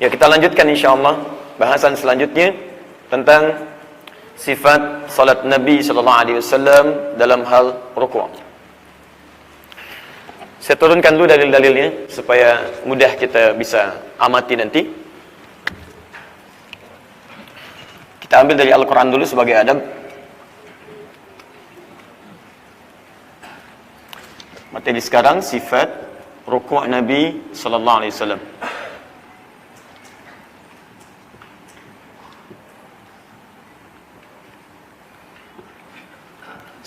Ya, kita lanjutkan insyaallah bahasan selanjutnya tentang sifat salat Nabi sallallahu alaihi wasallam dalam hal ruku'. Saya turunkan dulu dalil-dalilnya supaya mudah kita bisa amati nanti. Kita ambil dari Al-Qur'an dulu sebagai adab. Materi sekarang sifat ruku' Nabi sallallahu alaihi wasallam.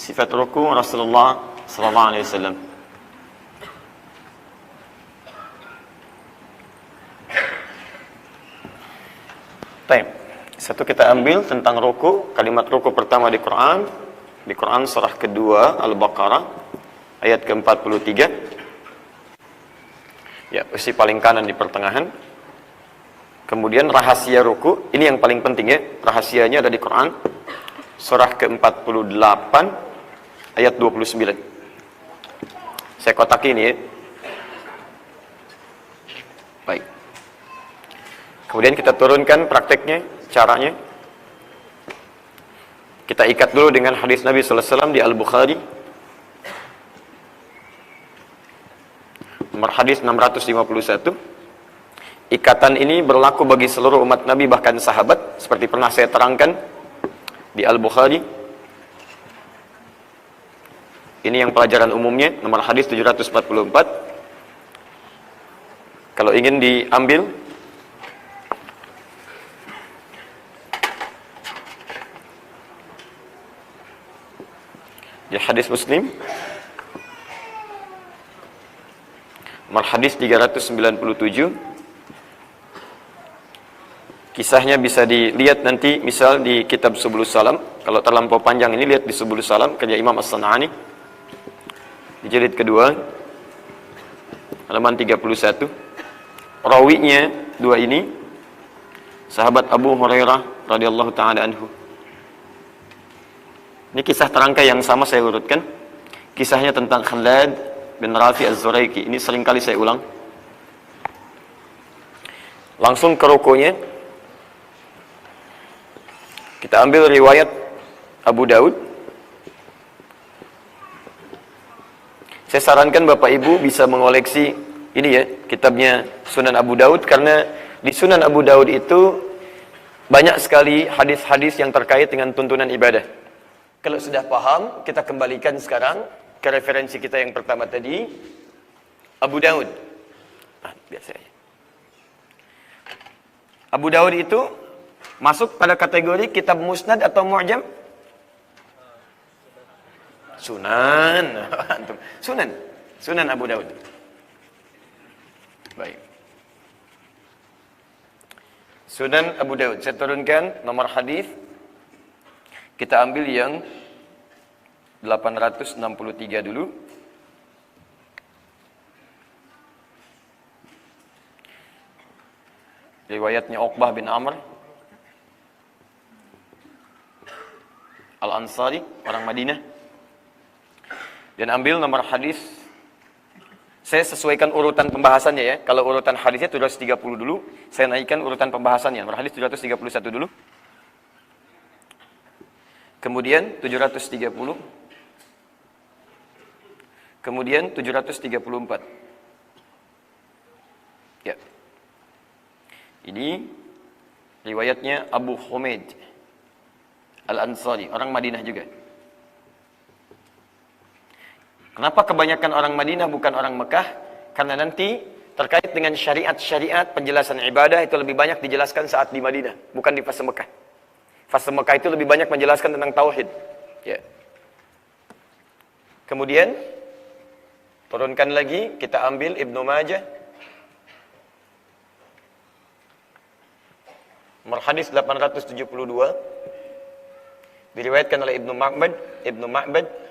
Sifat ruku' Rasulullah sallallahu alaihi wasallam. Baik. Satu kita ambil tentang ruku', kalimat ruku' pertama di Quran surah kedua Al-Baqarah ayat ke-43. Ya, posisi paling kanan di pertengahan. Kemudian rahasia ruku', ini yang paling penting ya, rahasianya ada di Quran surah ke-48 ayat 29. Saya kotaki ini ya. Baik. Kemudian kita turunkan prakteknya, caranya. Kita ikat dulu dengan hadis Nabi sallallahu alaihi wasallam di Al-Bukhari. Nomor hadis 651. Ikatan ini berlaku bagi seluruh umat Nabi bahkan sahabat, seperti pernah saya terangkan di Al-Bukhari. Ini yang pelajaran umumnya, nomor hadis 744. Kalau ingin diambil di hadis Muslim, nomor hadis 397. Kisahnya bisa dilihat nanti misal di kitab Subulus Salam. Kalau terlampau panjang ini lihat di Subulus Salam karya Imam As-San'ani di jilid kedua halaman 31. Rawinya dua ini sahabat Abu Hurairah radhiyallahu taala anhu. Ini kisah terangkai yang sama saya urutkan. Kisahnya tentang Khalad bin Rafi Az-Zuraiki. Ini seringkali saya ulang. Langsung ke rukunya. Kita ambil riwayat Abu Daud. Saya sarankan Bapak Ibu bisa mengoleksi ini ya, kitabnya Sunan Abu Daud, karena di Sunan Abu Daud itu banyak sekali hadis-hadis yang terkait dengan tuntunan ibadah. Kalau sudah paham, kita kembalikan sekarang ke referensi kita yang pertama tadi, Abu Daud. Biasanya. Abu Daud itu masuk pada kategori kitab musnad atau mu'jam? Sunan. Sunan Abu Daud. Baik. Sunan Abu Daud. Saya turunkan nomor hadis. Kita ambil yang 863 dulu. Riwayatnya Uqbah bin Amr Al-Ansari, orang Madinah. Dan ambil nomor hadis. Saya sesuaikan urutan pembahasannya ya. Kalau urutan hadisnya 730 dulu, saya naikkan urutan pembahasannya. Nomor hadis 731 dulu. Kemudian 730. Kemudian 734. Ya. Ini riwayatnya Abu Humaid Al-Ansari, orang Madinah juga. Kenapa kebanyakan orang Madinah bukan orang Mekah? Karena nanti terkait dengan syariat-syariat penjelasan ibadah itu lebih banyak dijelaskan saat di Madinah, bukan di fase Mekah. Fase Mekah itu lebih banyak menjelaskan tentang tauhid. Ya. Kemudian turunkan lagi, kita ambil Ibnu Majah. Nomor hadis 872. Diriwayatkan oleh Ibnu Ma'bad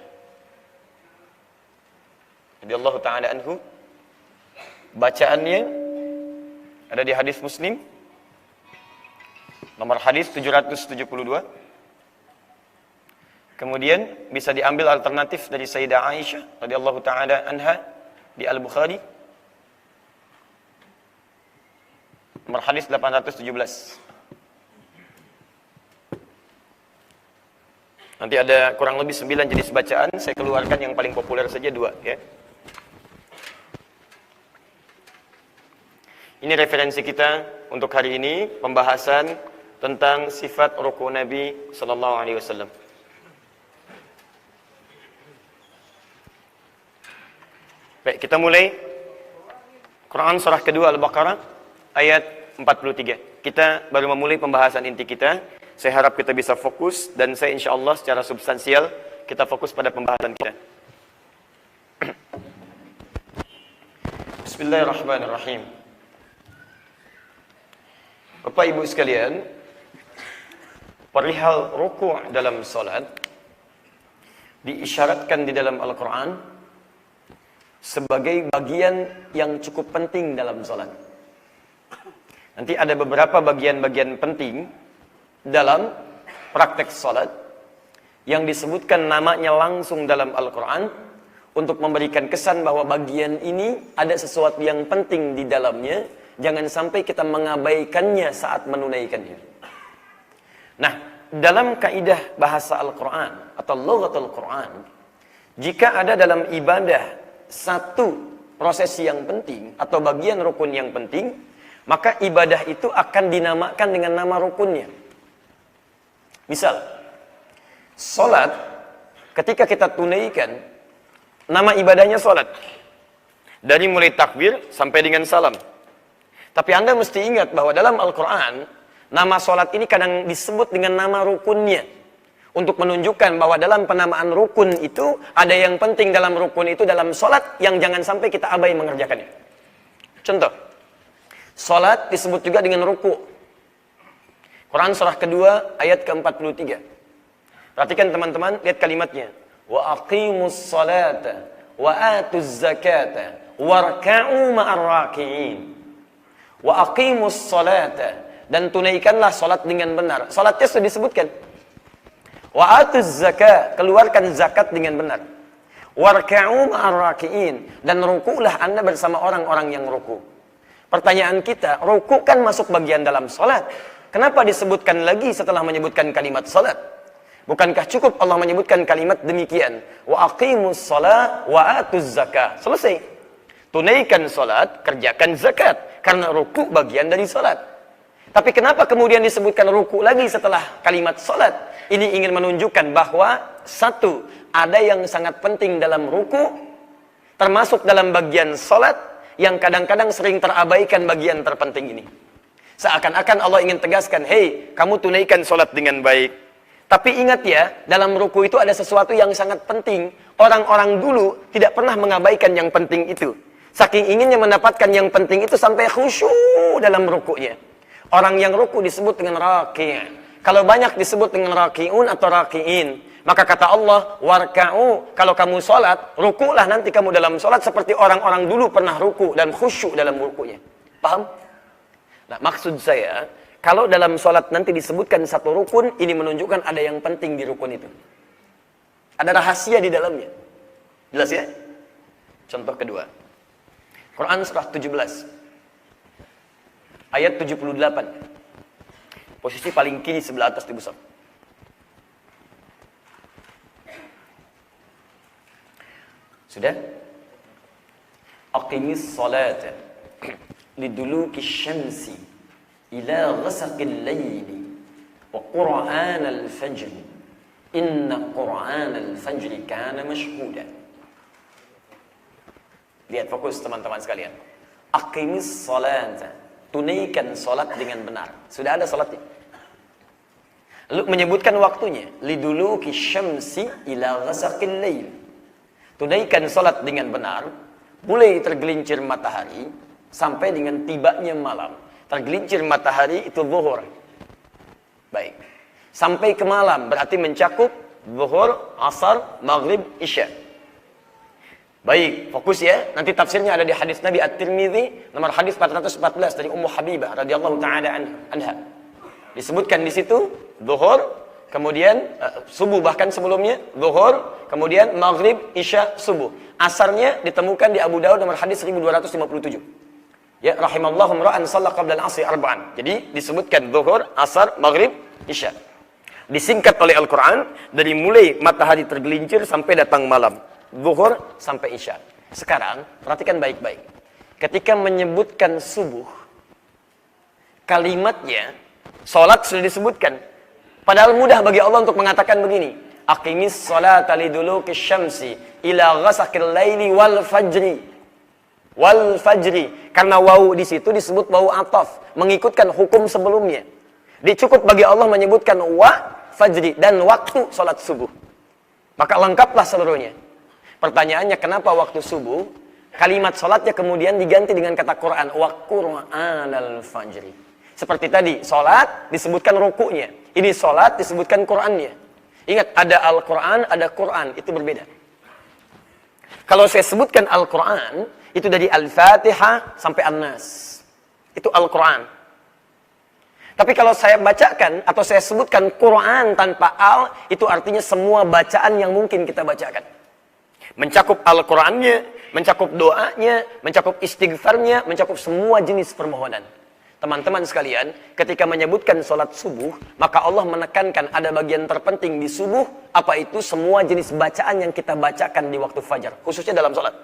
radhiyallahu taala anhu. Bacaannya ada di hadis Muslim. Nomor hadis 772. Kemudian bisa diambil alternatif dari Sayyidah Aisyah radhiyallahu taala anha di Al-Bukhari. Nomor hadis 817. Nanti ada kurang lebih 9 jenis bacaan, saya keluarkan yang paling populer saja 2 ya. Ini referensi kita untuk hari ini, pembahasan tentang sifat ruku Nabi sallallahu alaihi wasallam. Baik, kita mulai. Quran surah kedua Al-Baqarah ayat 43. Kita baru memulai pembahasan inti kita. Saya harap kita bisa fokus dan saya insyaallah secara substansial kita fokus pada pembahasan kita. Bismillahirrahmanirrahim. Bapak Ibu sekalian, perihal ruku' dalam salat diisyaratkan di dalam Al-Quran sebagai bagian yang cukup penting dalam salat. Nanti ada beberapa bagian-bagian penting dalam praktek salat yang disebutkan namanya langsung dalam Al-Quran untuk memberikan kesan bahwa bagian ini ada sesuatu yang penting di dalamnya. Jangan sampai kita mengabaikannya saat menunaikannya. Nah, dalam kaidah bahasa Al-Quran atau lughatul Quran, jika ada dalam ibadah satu prosesi yang penting atau bagian rukun yang penting, maka ibadah itu akan dinamakan dengan nama rukunnya. Misal, salat ketika kita tunaikan, nama ibadahnya salat. Dari mulai takbir sampai dengan salam. Tapi Anda mesti ingat bahwa dalam Al-Quran, nama solat ini kadang disebut dengan nama rukunnya. Untuk menunjukkan bahwa dalam penamaan rukun itu, ada yang penting dalam rukun itu dalam solat yang jangan sampai kita abai mengerjakannya. Contoh, solat disebut juga dengan ruku. Quran surah kedua ayat ke-43. Perhatikan teman-teman, lihat kalimatnya. Wa aqimus salata wa atuz zakata warka'u ma'ar raki'in. Wa aqimus salata, dan tunaikanlah salat dengan benar. Salatnya sudah disebutkan. Wa atuz zakat, keluarkan zakat dengan benar. Warka'u ma'ar raki'in, dan ruku'lah Anda bersama orang-orang yang ruku'. Pertanyaan kita, ruku' kan masuk bagian dalam salat. Kenapa disebutkan lagi setelah menyebutkan kalimat salat? Bukankah cukup Allah menyebutkan kalimat demikian? Wa aqimus salat wa atuz zakat. Selesai. Tunaikan salat, kerjakan zakat. Karena ruku bagian dari salat. Tapi kenapa kemudian disebutkan ruku lagi setelah kalimat salat? Ini ingin menunjukkan bahwa satu, ada yang sangat penting dalam ruku, termasuk dalam bagian salat, yang kadang-kadang sering terabaikan bagian terpenting ini. Seakan-akan Allah ingin tegaskan, hei, kamu tunaikan salat dengan baik. Tapi ingat ya, dalam ruku itu ada sesuatu yang sangat penting. Orang-orang dulu tidak pernah mengabaikan yang penting itu. Saking inginnya mendapatkan yang penting itu sampai khusyuk dalam rukunya. Orang yang ruku disebut dengan raki'. Kalau banyak disebut dengan raki'un atau raki'in, maka kata Allah, warka'u, kalau kamu sholat, rukulah nanti kamu dalam sholat seperti orang-orang dulu pernah ruku dan khusyuk dalam rukunya. Paham? Nah, maksud saya, kalau dalam sholat nanti disebutkan satu rukun, ini menunjukkan ada yang penting di rukun itu. Ada rahasia di dalamnya. Jelas ya? Contoh kedua. Quran surah 17 ayat 78. Posisi paling kiri sebelah atas di besar. Sudah? Aqimis salata liduluki syamsi ila ghasaqil layli wa qur'anal fajr inna qur'anal fajr kana mashhuda. Lihat fokus teman-teman sekalian. Aqimis salata, tunaikan salat dengan benar. Sudah ada salatnya. Lalu menyebutkan waktunya, liduluki syamsi ila ghasaqil lail. Tunaikan salat dengan benar, mulai tergelincir matahari sampai dengan tibanya malam. Tergelincir matahari itu zuhur. Baik. Sampai ke malam berarti mencakup zuhur, asar, maghrib, isya. Baik, fokus ya. Nanti tafsirnya ada di hadis Nabi At-Tirmidzi nomor hadis 414 dari Ummu Habibah radhiyallahu taala anha. Disebutkan di situ zuhur, kemudian subuh, bahkan sebelumnya zuhur, kemudian maghrib, isya, subuh. Asarnya ditemukan di Abu Daud nomor hadis 1257. Ya, rahimallahu imra'an shalla qabla al-'asri arba'an. Jadi disebutkan zuhur, asar, maghrib, isya. Disingkat oleh Al-Qur'an dari mulai matahari tergelincir sampai datang malam. Zuhur sampai isya. Sekarang perhatikan baik-baik. Ketika menyebutkan subuh, kalimatnya salat sudah disebutkan. Padahal mudah bagi Allah untuk mengatakan begini. Aqimis sholata liduluki syamsi ila ghasaqil laili wal fajri. Wal fajri. Karena waw di situ disebut waw ataf, mengikutkan hukum sebelumnya. Dicukup bagi Allah menyebutkan wa fajri dan waktu salat subuh. Maka lengkaplah seluruhnya. Pertanyaannya, kenapa waktu subuh kalimat salatnya kemudian diganti dengan kata Quran, wa qur'anal fajri. Seperti tadi, salat disebutkan ruku'nya. Ini salat disebutkan Qur'annya. Ingat, ada Al-Quran, ada Quran, itu berbeda. Kalau saya sebutkan Al-Quran, itu dari Al-Fatihah sampai An-Nas. Itu Al-Quran. Tapi kalau saya bacakan, atau saya sebutkan Quran tanpa Al, itu artinya semua bacaan yang mungkin kita bacakan. Mencakup Al-Qurannya, mencakup doanya, mencakup istighfarnya, mencakup semua jenis permohonan. Teman-teman sekalian, ketika menyebutkan sholat subuh, maka Allah menekankan ada bagian terpenting di subuh, apa itu semua jenis bacaan yang kita bacakan di waktu fajar, khususnya dalam sholat.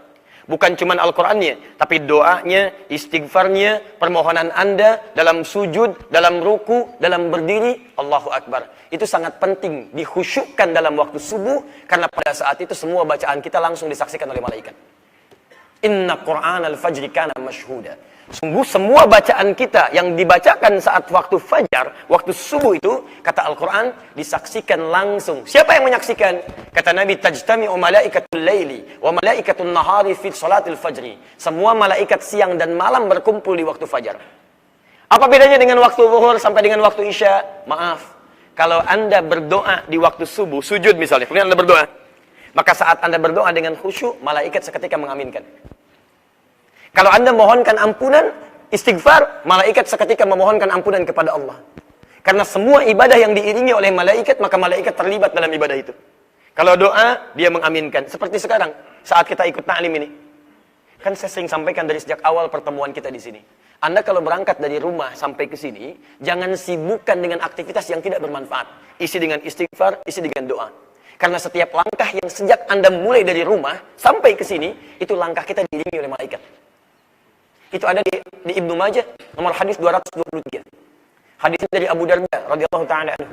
Bukan cuma Al-Qurannya, tapi doanya, istighfarnya, permohonan Anda, dalam sujud, dalam ruku, dalam berdiri, Allahu Akbar. Itu sangat penting, dikhusyukkan dalam waktu subuh, karena pada saat itu semua bacaan kita langsung disaksikan oleh malaikat. Inna Qur'an al-fajri kana mashhuda. Sungguh semua bacaan kita yang dibacakan saat waktu fajar, waktu subuh itu, kata Al-Quran, disaksikan langsung. Siapa yang menyaksikan? Kata Nabi, tajtami'u malaikatul laili wa malaikatul nahari fi salatil fajri. Semua malaikat siang dan malam berkumpul di waktu fajar. Apa bedanya dengan waktu zuhur sampai dengan waktu isya? Maaf, kalau Anda berdoa di waktu subuh, sujud misalnya, kemudian Anda berdoa, maka saat Anda berdoa dengan khusyuk, malaikat seketika mengaminkan. Kalau Anda mohonkan ampunan, istighfar, malaikat seketika memohonkan ampunan kepada Allah. Karena semua ibadah yang diiringi oleh malaikat, maka malaikat terlibat dalam ibadah itu. Kalau doa, dia mengaminkan. Seperti sekarang, saat kita ikut ta'lim ini. Kan saya sering sampaikan dari sejak awal pertemuan kita di sini. Anda kalau berangkat dari rumah sampai ke sini, jangan sibukkan dengan aktivitas yang tidak bermanfaat. Isi dengan istighfar, isi dengan doa. Karena setiap langkah yang sejak Anda mulai dari rumah sampai ke sini, itu langkah kita diiringi oleh malaikat. Itu ada di Ibnu Majah, nomor hadis 223. Hadis dari Abu Darda radhiyallahu taala anhu.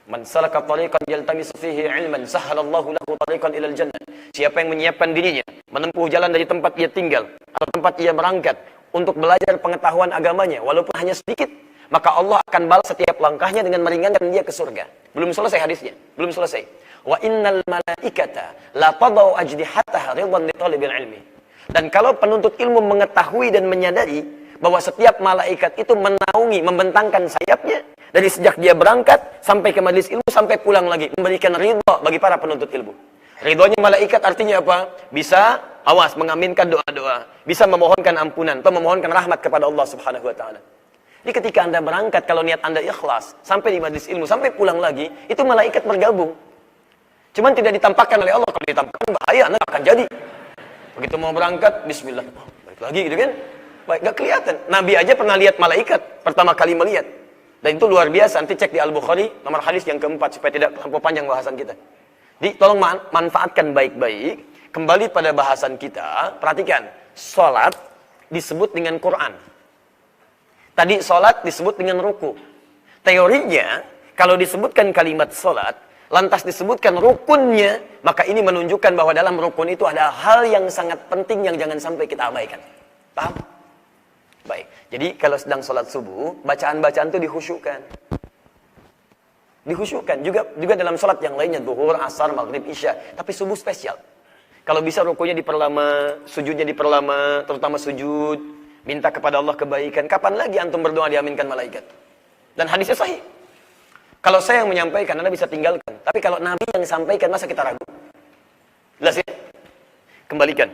Man salaka tariqan yaltamisu fihi ilman sahhalallahu lahu tariqan ilal jannah. Siapa yang menyiapkan dirinya menempuh jalan dari tempat ia tinggal atau tempat ia berangkat untuk belajar pengetahuan agamanya walaupun hanya sedikit, maka Allah akan balas setiap langkahnya dengan meringankan dia ke surga. Belum selesai hadisnya, belum selesai. Wa innal malaikata la tadau ajdihataha ridwan li talibil ilmi. Dan kalau penuntut ilmu mengetahui dan menyadari bahwa setiap malaikat itu menaungi, membentangkan sayapnya dari sejak dia berangkat sampai ke majelis ilmu sampai pulang lagi, memberikan ridha bagi para penuntut ilmu. Ridhonya malaikat artinya apa? Bisa awas mengaminkan doa-doa, bisa memohonkan ampunan atau memohonkan rahmat kepada Allah Subhanahu wa taala. Jadi ketika Anda berangkat, kalau niat Anda ikhlas sampai di majelis ilmu sampai pulang lagi, itu malaikat bergabung. Cuman tidak ditampakkan oleh Allah. Kalau ditampakkan bahaya, Anda akan jadi. Begitu mau berangkat, bismillah, balik lagi gitu kan? Baik, gak kelihatan. Nabi aja pernah lihat malaikat, pertama kali melihat. Dan itu luar biasa, nanti cek di Al-Bukhari, nomor hadis yang keempat, supaya tidak terlampau panjang bahasan kita. Jadi tolong manfaatkan baik-baik, kembali pada bahasan kita, perhatikan, sholat disebut dengan Quran. Tadi sholat disebut dengan ruku. Teorinya, kalau disebutkan kalimat sholat, lantas disebutkan rukunnya, maka ini menunjukkan bahwa dalam rukun itu ada hal yang sangat penting yang jangan sampai kita abaikan. Paham? Baik. Jadi kalau sedang sholat subuh, bacaan-bacaan itu dikhusyukkan. Dikhusyukkan. Juga dalam sholat yang lainnya, zuhur, asar, maghrib, isya. Tapi subuh spesial. Kalau bisa rukunya diperlama, sujudnya diperlama, terutama sujud, minta kepada Allah kebaikan. Kapan lagi antum berdoa diaminkan malaikat? Dan hadisnya sahih. Kalau saya yang menyampaikan, Anda bisa tinggalkan. Tapi kalau Nabi yang sampaikan, masa kita ragu? Jelas ya? Kembalikan.